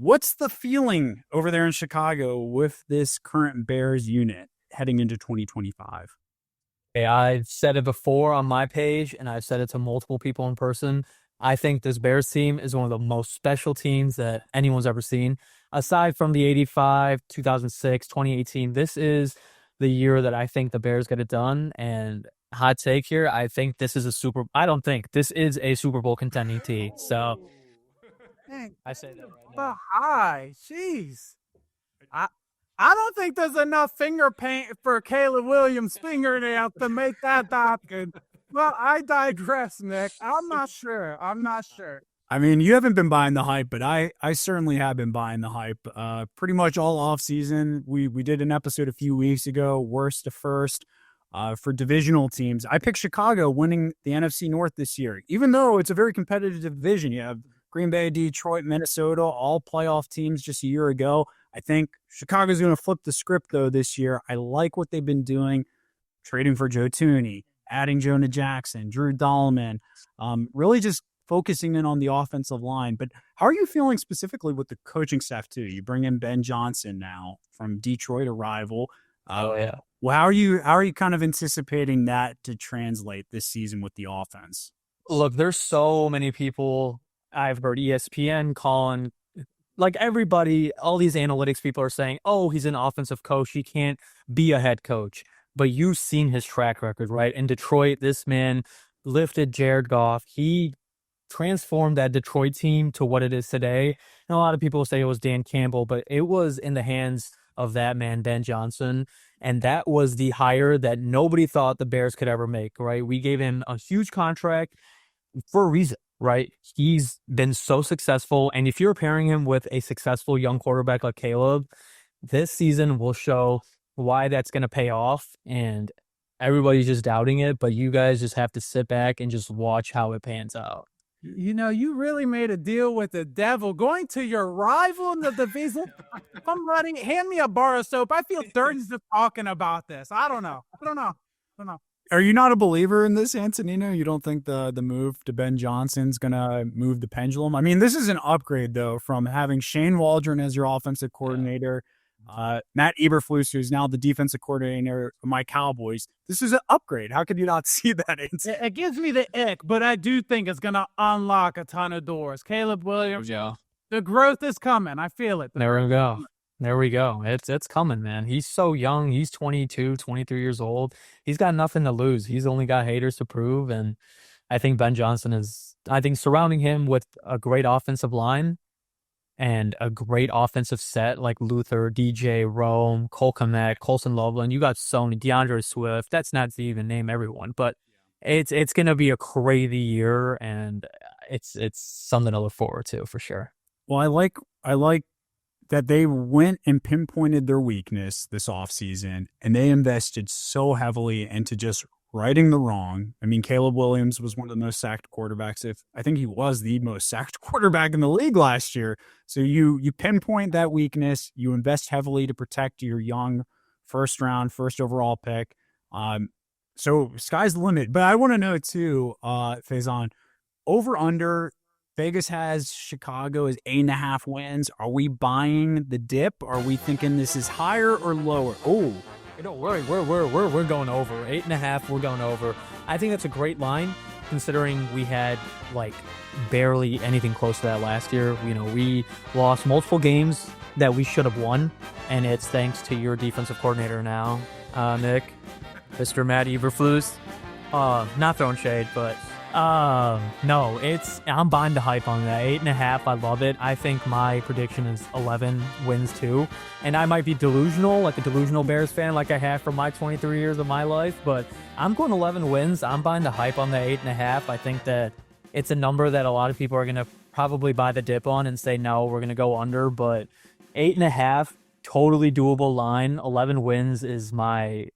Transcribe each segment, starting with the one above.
What's the feeling over there in Chicago with this current Bears unit heading into 2025? Hey, I've said it before on my page, and I've said it to multiple people in person. I think this Bears team is one of the most special teams that anyone's ever seen. Aside from the 85, 2006, 2018, this is the year that I think the Bears get it done. And hot take here, I don't think this is a Super Bowl contending team. So Dang, I say that right the now. high. Jeez. I I don't think there's enough finger paint for Caleb Williams' fingernail to make that good. Well, I digress, Nick. I'm not sure. I mean, you haven't been buying the hype, but I certainly have been buying the hype. Pretty much all off season. We did an episode a few weeks ago, worst to first, for divisional teams. I picked Chicago winning the NFC North this year, even though it's a very competitive division. You have Green Bay, Detroit, Minnesota, all playoff teams just a year ago. I think Chicago's going to flip the script though this year. I like what they've been doing, trading for Joe Thuney, adding Jonah Jackson, Drew Dahlman, really just focusing in on the offensive line. But how are you feeling specifically with the coaching staff too? You bring in Ben Johnson now from Detroit, a rival. Oh yeah. Well, how are you kind of anticipating that to translate this season with the offense? Look, there's so many people. I've heard ESPN calling, like everybody, all these analytics people are saying, oh, he's an offensive coach. He can't be a head coach. But you've seen his track record, right? In Detroit, this man lifted Jared Goff. He transformed that Detroit team to what it is today. And a lot of people say it was Dan Campbell, but it was in the hands of that man, Ben Johnson. And that was the hire that nobody thought the Bears could ever make, right? We gave him a huge contract for a reason, right? He's been so successful. And if you're pairing him with a successful young quarterback like Caleb, this season will show why that's going to pay off. And everybody's just doubting it, but you guys just have to sit back and just watch how it pans out. You know, you really made a deal with the devil, going to your rival in the division. Hand me a bar of soap. I feel dirty just talking about this. I don't know. Are you not a believer in this, Antonino? You don't think the move to Ben Johnson's going to move the pendulum? I mean, this is an upgrade, though, from having Shane Waldron as your offensive coordinator, Matt Eberflus, who's now the defensive coordinator of my Cowboys. This is an upgrade. How could you not see that? It gives me the ick, but I do think it's going to unlock a ton of doors. Caleb Williams, Yeah. the growth is coming. I feel it. There we go. There we go. It's coming, man. He's so young. He's 22, 23 years old. He's got nothing to lose. He's only got haters to prove. And I think Ben Johnson surrounding him with a great offensive line and a great offensive set like Luther, DJ, Rome, Cole Kmet, Colson Loveland. You got Sony, DeAndre Swift. That's not to even name everyone, but it's going to be a crazy year, and it's something to look forward to for sure. Well, I like that they went and pinpointed their weakness this offseason, and they invested so heavily into just righting the wrong. I mean, Caleb Williams was one of the most sacked quarterbacks. I think he was the most sacked quarterback in the league last year. So you pinpoint that weakness, you invest heavily to protect your young first overall pick. So sky's the limit. But I want to know too, Faizan, over under. Vegas has Chicago as 8.5 wins. Are we buying the dip? Are we thinking this is higher or lower? Oh, don't worry, we're going over 8.5. We're going over. I think that's a great line, considering we had like barely anything close to that last year. You know, we lost multiple games that we should have won, and it's thanks to your defensive coordinator now, Nick, Mr. Matt Eberflus. Not throwing shade, but. No, I'm buying the hype on that. 8.5, I love it. I think my prediction is 11 wins too. And I might be delusional, like a delusional Bears fan, like I have for my 23 years of my life, but I'm going 11 wins. I'm buying the hype on the 8.5. I think that it's a number that a lot of people are going to probably buy the dip on and say, no, we're going to go under, but 8.5, totally doable line. 11 wins is my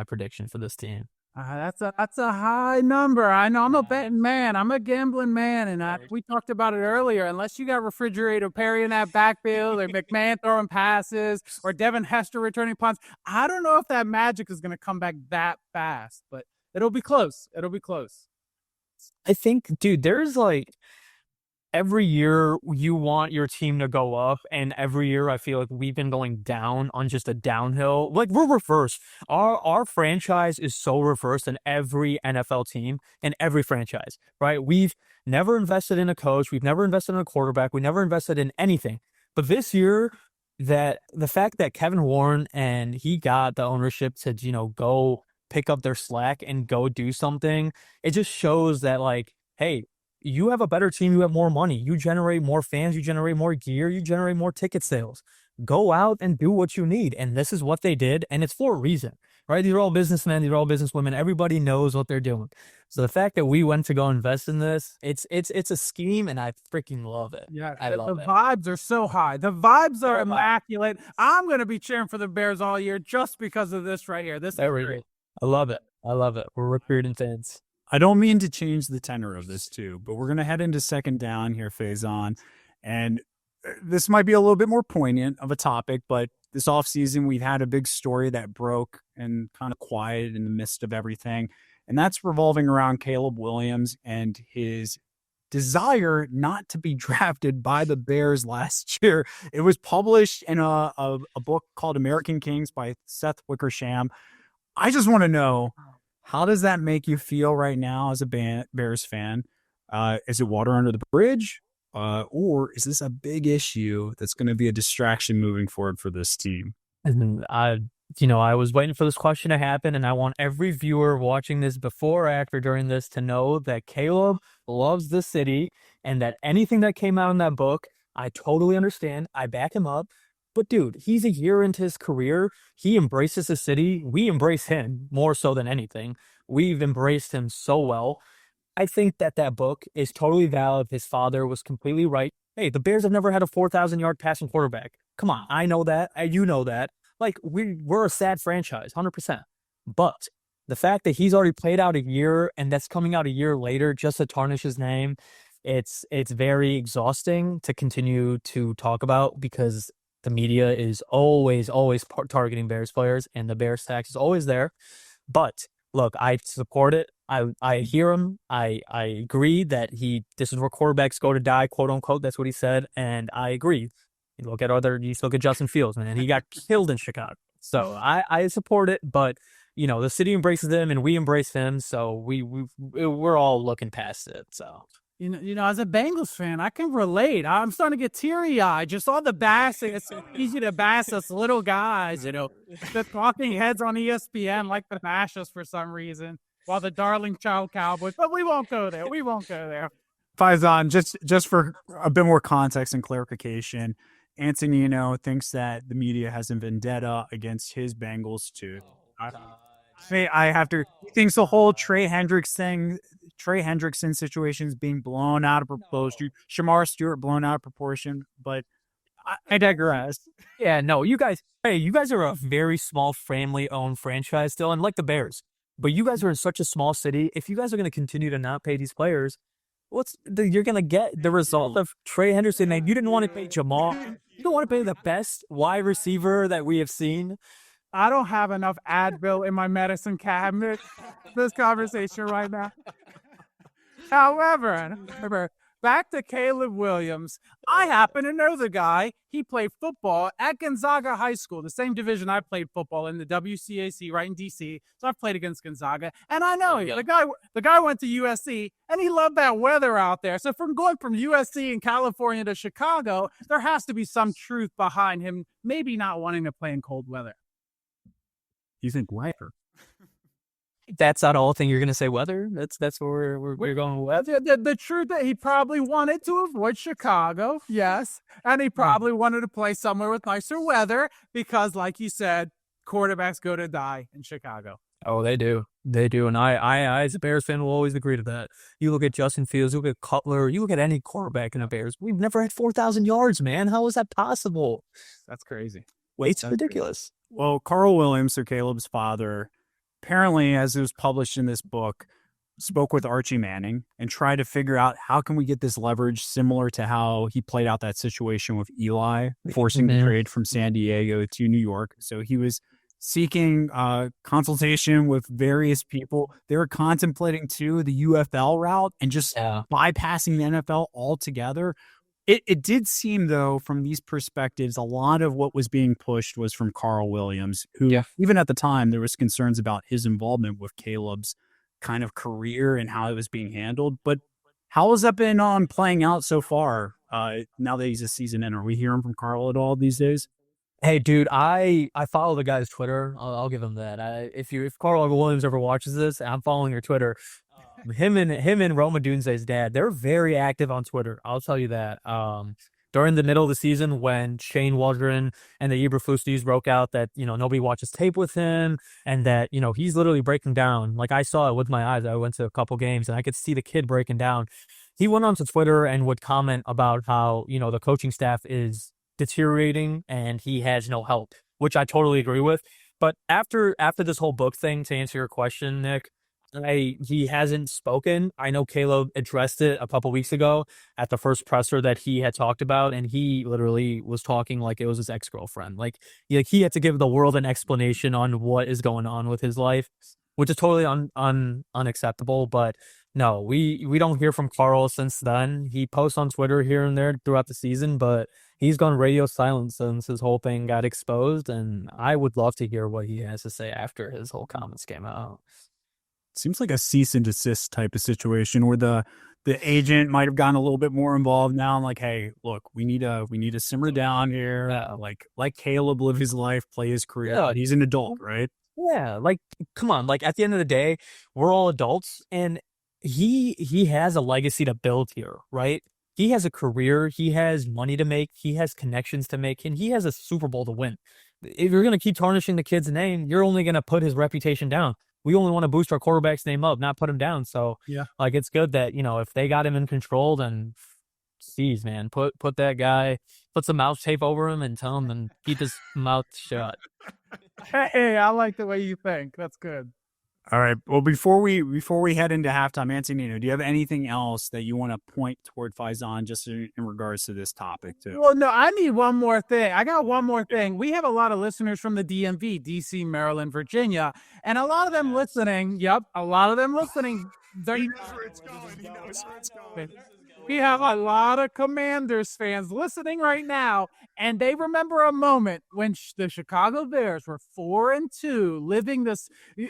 prediction for this team. That's a high number. I know I'm a betting man. I'm a gambling man, and we talked about it earlier. Unless you got Refrigerator Perry in that backfield, or McMahon throwing passes, or Devin Hester returning punts, I don't know if that magic is going to come back that fast. But it'll be close. I think, dude, there's like every year you want your team to go up, and every year I feel like we've been going down on just a downhill. Like we're reversed. Our franchise is so reversed than every NFL team and every franchise, right? We've never invested in a coach, we've never invested in a quarterback, we never invested in anything. But this year, that the fact that Kevin Warren and he got the ownership to, go pick up their slack and go do something, it just shows that like, hey, you have a better team, you have more money, you generate more fans, you generate more gear, you generate more ticket sales. Go out and do what you need. And this is what they did. And it's for a reason, right? These are all businessmen, these are all businesswomen. Everybody knows what they're doing. So the fact that we went to go invest in this, it's a scheme, and I freaking love it. Yeah, I love the it. vibes are so high. The vibes are immaculate. I'm going to be cheering for the Bears all year just because of this right here. This is great. I love it. I love it. We're recruiting fans. I don't mean to change the tenor of this too, but we're going to head into second down here, Faizan. And this might be a little bit more poignant of a topic, but this offseason we've had a big story that broke and kind of quiet in the midst of everything. And that's revolving around Caleb Williams and his desire not to be drafted by the Bears last year. It was published in a book called American Kings by Seth Wickersham. I just want to know, how does that make you feel right now as a Bears fan? Is it water under the bridge? Or is this a big issue that's going to be a distraction moving forward for this team? And I was waiting for this question to happen, and I want every viewer watching this before or after during this to know that Caleb loves the city, and that anything that came out in that book, I totally understand. I back him up. But dude, he's a year into his career. He embraces the city. We embrace him more so than anything. We've embraced him so well. I think that book is totally valid. His father was completely right. Hey, the Bears have never had a 4,000-yard passing quarterback. Come on, I know that. You know that. Like, we're a sad franchise, 100%. But the fact that he's already played out a year and that's coming out a year later just to tarnish his name, it's very exhausting to continue to talk about, because the media is always targeting Bears players, and the Bears tax is always there. But look, I support it. I hear him. I agree that this is where quarterbacks go to die, quote unquote. That's what he said, and I agree. You look at Justin Fields, man. He got killed in Chicago. So I support it, but the city embraces him and we embrace him. So we're all looking past it. So. As a Bengals fan, I can relate. I'm starting to get teary-eyed. Just all the bashing. It's easy to bash us little guys, the talking heads on ESPN like to bash us for some reason, while the darling child Cowboys. But we won't go there. Faizan, just for a bit more context and clarification, Antonino thinks that the media has a vendetta against his Bengals too. He thinks the whole Trey Hendrickson situation is being blown out of proportion. Shamar Stewart blown out of proportion, but I digress. Yeah, no, you guys are a very small family-owned franchise still, and like the Bears. But you guys are in such a small city. If you guys are going to continue to not pay these players, you're going to get the result of Trey Henderson. And you didn't want to pay Jamal. You don't want to pay the best wide receiver that we have seen. I don't have enough Advil in my medicine cabinet for this conversation right now. However, back to Caleb Williams. I happen to know the guy. He played football at Gonzaga High School, the same division I played football in, the WCAC, right in D.C. So I've played against Gonzaga, and I know him. The guy went to USC, and he loved that weather out there. So from going from USC in California to Chicago, there has to be some truth behind him maybe not wanting to play in cold weather. You think weather? That's not the whole thing you're going to say weather? That's where we're going with weather? The truth that he probably wanted to avoid Chicago, yes. And he probably wanted to play somewhere with nicer weather because, like you said, quarterbacks go to die in Chicago. Oh, they do. They do. And I as a Bears fan, will always agree to that. You look at Justin Fields, you look at Cutler, you look at any quarterback in the Bears. We've never had 4,000 yards, man. How is that possible? That's crazy. It's ridiculous. Well, Carl Williams, so Caleb's father, apparently, as it was published in this book, spoke with Archie Manning and tried to figure out how can we get this leverage similar to how he played out that situation with Eli, forcing the trade from San Diego to New York. So he was seeking consultation with various people. They were contemplating too the UFL route and just bypassing the NFL altogether. It did seem, though, from these perspectives, a lot of what was being pushed was from Carl Williams, who even at the time there was concerns about his involvement with Caleb's kind of career and how it was being handled. But how has that been playing out so far? Now that he's a season in, are we hearing from Carl at all these days? Hey, dude, I follow the guy's Twitter. I'll give him that. If Carl Williams ever watches this, I'm following your Twitter. Him and Roma Dunze's dad, they're very active on Twitter. I'll tell you that. During the middle of the season when Shane Waldron and the Eberflusties broke out that, nobody watches tape with him and that, he's literally breaking down. Like I saw it with my eyes. I went to a couple games and I could see the kid breaking down. He went onto Twitter and would comment about how, the coaching staff is deteriorating and he has no help, which I totally agree with. But after this whole book thing, to answer your question, Nick, he hasn't spoken. I know Caleb addressed it a couple weeks ago at the first presser that he had talked about, and he literally was talking like it was his ex-girlfriend. Like he had to give the world an explanation on what is going on with his life, which is totally unacceptable. But no, we don't hear from Carl since then. He posts on Twitter here and there throughout the season, but he's gone radio silent since his whole thing got exposed, and I would love to hear what he has to say after his whole comments came out. Seems like a cease and desist type of situation where the agent might have gotten a little bit more involved now. I'm like, hey, look, we need to simmer down here. Like Caleb live his life, play his career. Yeah. He's an adult, right? Yeah, like come on, like at the end of the day, we're all adults, and he has a legacy to build here, right? He has a career, he has money to make, he has connections to make, and he has a Super Bowl to win. If you're gonna keep tarnishing the kid's name, you're only gonna put his reputation down. We only want to boost our quarterback's name up, not put him down. So, it's good that, if they got him in control, then, geez, man, put that guy, put some mouth tape over him and tell him and keep his mouth shut. Hey, I like the way you think. That's good. All right. Well, before we head into halftime, Antonino, do you have anything else that you want to point toward Faizan just in regards to this topic too? Well, no, I need one more thing. I got one more thing. We have a lot of listeners from the DMV, DC, Maryland, Virginia, and a lot of them listening. Yep, a lot of them listening. He knows where it's going. He knows where it's going. We have a lot of Commanders fans listening right now, and they remember a moment when the Chicago Bears were 4-2, living this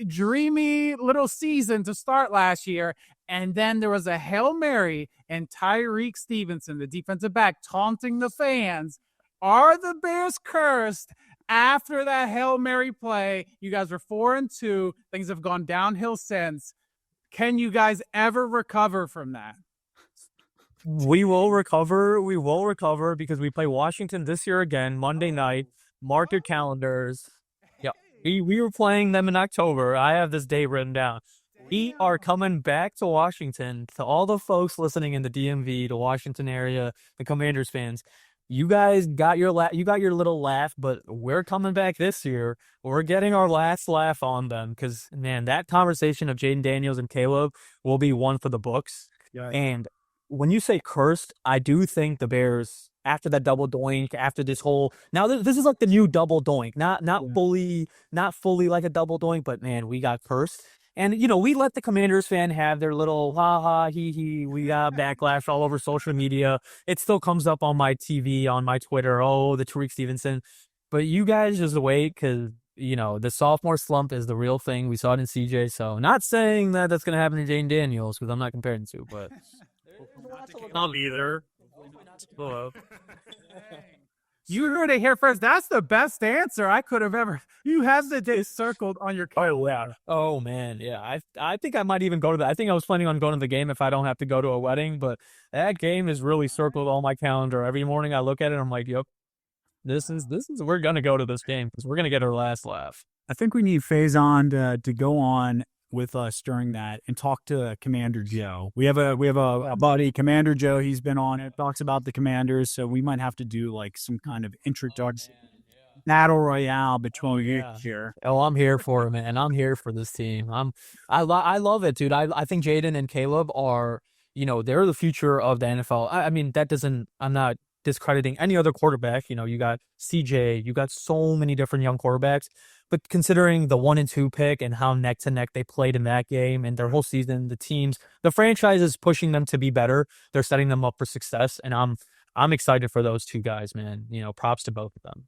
dreamy little season to start last year. And then there was a Hail Mary and Tyrique Stevenson, the defensive back, taunting the fans. Are the Bears cursed? After that Hail Mary play, you guys were 4-2. Things have gone downhill since. Can you guys ever recover from that? We will recover. We will recover because we play Washington this year again, Monday night. Mark your calendars. Yeah, we were playing them in October. I have this date written down. We are coming back to Washington. To all the folks listening in the DMV, the Washington area, the Commanders fans, you guys got your little laugh, but we're coming back this year. We're getting our last laugh on them because, man, that conversation of Jayden Daniels and Caleb will be one for the books. Yeah. And when you say cursed, I do think the Bears, after that double doink, after this whole, now this is like the new double doink, not fully like a double doink, but man, we got cursed. And, we let the Commanders fan have their little ha-ha, he-he, we got backlash all over social media. It still comes up on my TV, on my Twitter, the Tyrique Stevenson. But you guys just wait because, the sophomore slump is the real thing. We saw it in CJ, so not saying that that's going to happen to Jayden Daniels because I'm not comparing the two, but... Not either. You heard it here first. That's the best answer I could have ever. You have the day circled on your calendar. Oh man, yeah. I think I might even go to that. I think I was planning on going to the game if I don't have to go to a wedding, but that game is really circled on my calendar. Every morning I look at it, I'm like, yep, this is we're gonna go to this game because we're gonna get our last laugh. I think we need Faizan to go on with us during that and talk to Commander Joe. We have a buddy, Commander Joe. He's been on it, talks about the Commanders, so we might have to do like some kind of introduction battle royale between you here. Oh, I'm here for it, man. I'm here for this team. I love it, dude. I think Jayden and Caleb are, they're the future of the NFL. I mean, I'm not discrediting any other quarterback. You got CJ, you got so many different young quarterbacks. But considering the 1 and 2 pick and how neck to neck they played in that game and their whole season, the franchise is pushing them to be better. They're setting them up for success, and I'm excited for those two guys, man. Props to both of them.